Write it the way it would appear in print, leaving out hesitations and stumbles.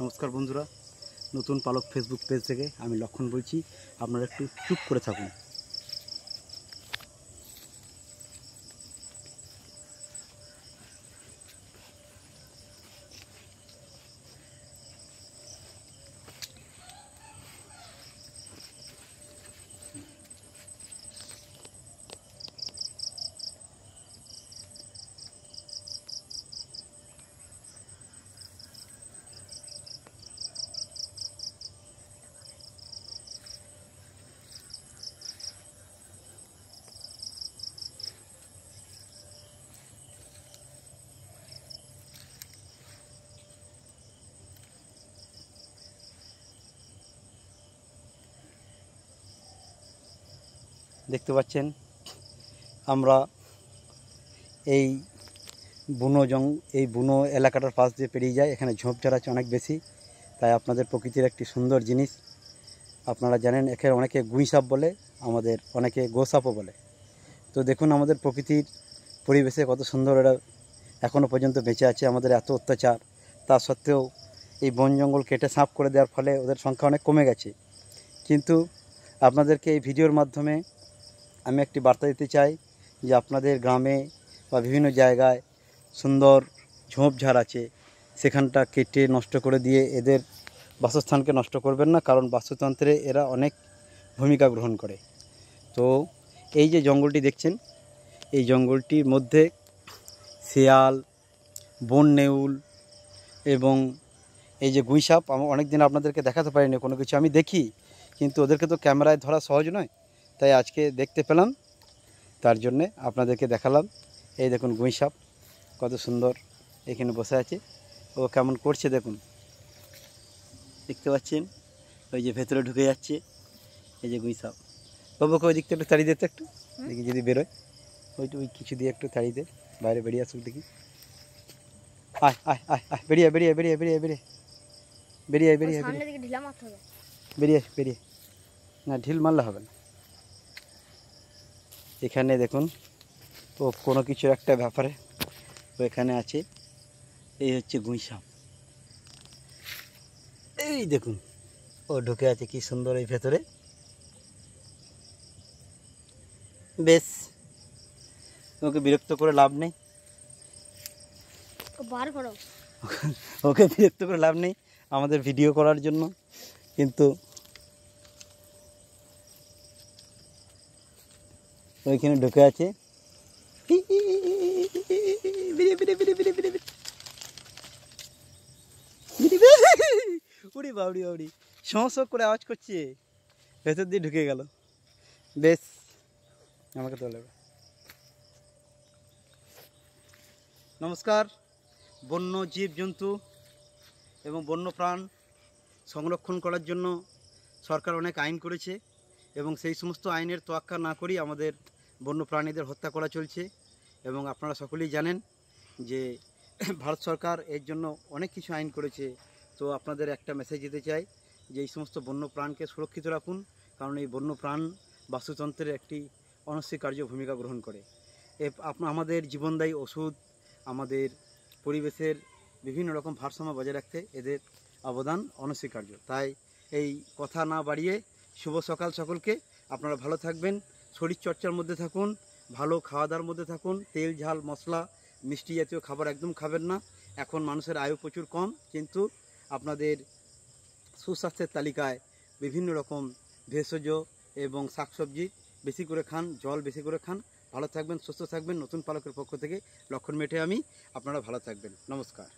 নমস্কার বন্ধুরা, নতুন পালক ফেসবুক পেজ থেকে আমি লক্ষণ বলছি। আপনারা একটু চুপ করে থাকুন। দেখতে পাচ্ছেন আমরা এই বুনো এলাকাটার পাশ দিয়ে পেরিয়ে যাই। এখানে ঝোপঝাড় আছে অনেক বেশি, তাই আপনাদের প্রকৃতির একটি সুন্দর জিনিস। আপনারা জানেন একে অনেকে গুইসাপ বলে, আমাদের অনেকে গোসাপও বলে। তো দেখুন আমাদের প্রকৃতির পরিবেশে কত সুন্দর এরা এখনও পর্যন্ত বেঁচে আছে। আমাদের এত অত্যাচার তা সত্ত্বেও এই বন জঙ্গল কেটে সাফ করে দেওয়ার ফলে ওদের সংখ্যা অনেক কমে গেছে। কিন্তু আপনাদেরকে এই ভিডিওর মাধ্যমে আমি একটি বার্তা দিতে চাই যে আপনাদের গ্রামে বা বিভিন্ন জায়গায় সুন্দর ঝোপঝাড় আছে, সেখানটা কেটে নষ্ট করে দিয়ে এদের বাসস্থানকে নষ্ট করবেন না, কারণ বাস্তুতন্ত্রে এরা অনেক ভূমিকা গ্রহণ করে। তো এই যে জঙ্গলটি দেখছেন, এই জঙ্গলটির মধ্যে শিয়াল, বন নেউল এবং এই যে গুইসাপ, আমি অনেক দিন আপনাদেরকে দেখাতে পারিনি কোনো কিছু। আমি দেখি, কিন্তু ওদেরকে তো ক্যামেরায় ধরা সহজ নয়, তাই আজকে দেখতে পেলাম, তার জন্যে আপনাদেরকে দেখালাম। এই দেখুন গুইসাপ কত সুন্দর এখানে বসে আছে, ও কেমন করছে দেখুন, দেখতে পাচ্ছেন। ওই যে ভেতরে ঢুকে যাচ্ছে, এই যে গুইসাপ। বাবুকে ওই দিকটা একটু তাড়িয়ে দিতে, একটু দেখি যদি বেরোয়, ওই কিছু দিয়ে একটু তাড়িয়ে দে, বাইরে বেরিয়ে আসুক দেখি। আয় আয় আয় আয়, বেরিয়ে বেরিয়ে বেরিয়ে বেরিয়ে বেরিয়ে বেরিয়ে বেরিয়ে বেরিয়ে বেরিয়ে না, ঢিল মারলে হবে না। এখানে দেখুন ও কোনো কিছুর একটা ব্যাপারে ও এখানে আছে। এই হচ্ছে গুইসাপ, এই দেখুন ও ঢুকে আছে কি সুন্দর এই ভেতরে। বেশ, ওকে বিরক্ত করে লাভ নেই, ওকে বিরক্ত করে লাভ নেই আমাদের ভিডিও করার জন্য। কিন্তু ওইখানে ঢুকে আছে। উড়ি বাউড়ি বাউড়ি সমস্যা করে আওয়াজ করছে, ভেতর দিয়ে ঢুকে গেল। বেশ, আমাকে তো লাগবে। নমস্কার। বন্য জীবজন্তু এবং বন্যপ্রাণ সংরক্ষণ করার জন্য সরকার অনেক আইন করেছে, এবং সেই সমস্ত আইনের তোয়াক্কা না করেই আমাদের বন্যপ্রাণীদের হত্যা করা চলছে। এবং আপনারা সকলেই জানেন যে ভারত সরকার এর জন্য অনেক কিছু আইন করেছে। তো আপনাদের একটা মেসেজ দিতে চাই যে এই সমস্ত বন্যপ্রাণকে সুরক্ষিত রাখুন, কারণ এই বন্যপ্রাণ বাস্তুতন্ত্রের একটি অনস্বীকার্য ভূমিকা গ্রহণ করে। আমাদের জীবনদায়ী ওষুধ, আমাদের পরিবেশের বিভিন্ন রকম ভারসাম্য বজায় রাখতে এদের অবদান অনস্বীকার্য। তাই এই কথা না বাড়িয়ে শুভ সকাল সকলকে। আপনারা ভালো থাকবেন, শরীরচর্চার মধ্যে থাকুন, ভালো খাওয়া দাওয়ার মধ্যে থাকুন। তেল ঝাল মশলা মিষ্টি জাতীয় খাবার একদম খাবেন না। এখন মানুষের আয়ু প্রচুর কম, কিন্তু আপনাদের সুস্বাস্থ্যের তালিকায় বিভিন্ন রকম ভেষজ এবং শাকসবজি বেশি করে খান, জল বেশি করে খান। ভালো থাকবেন, সুস্থ থাকবেন। নতুন পালকের পক্ষ থেকে লক্ষণ মেটে আমি। আপনারা ভালো থাকবেন। নমস্কার।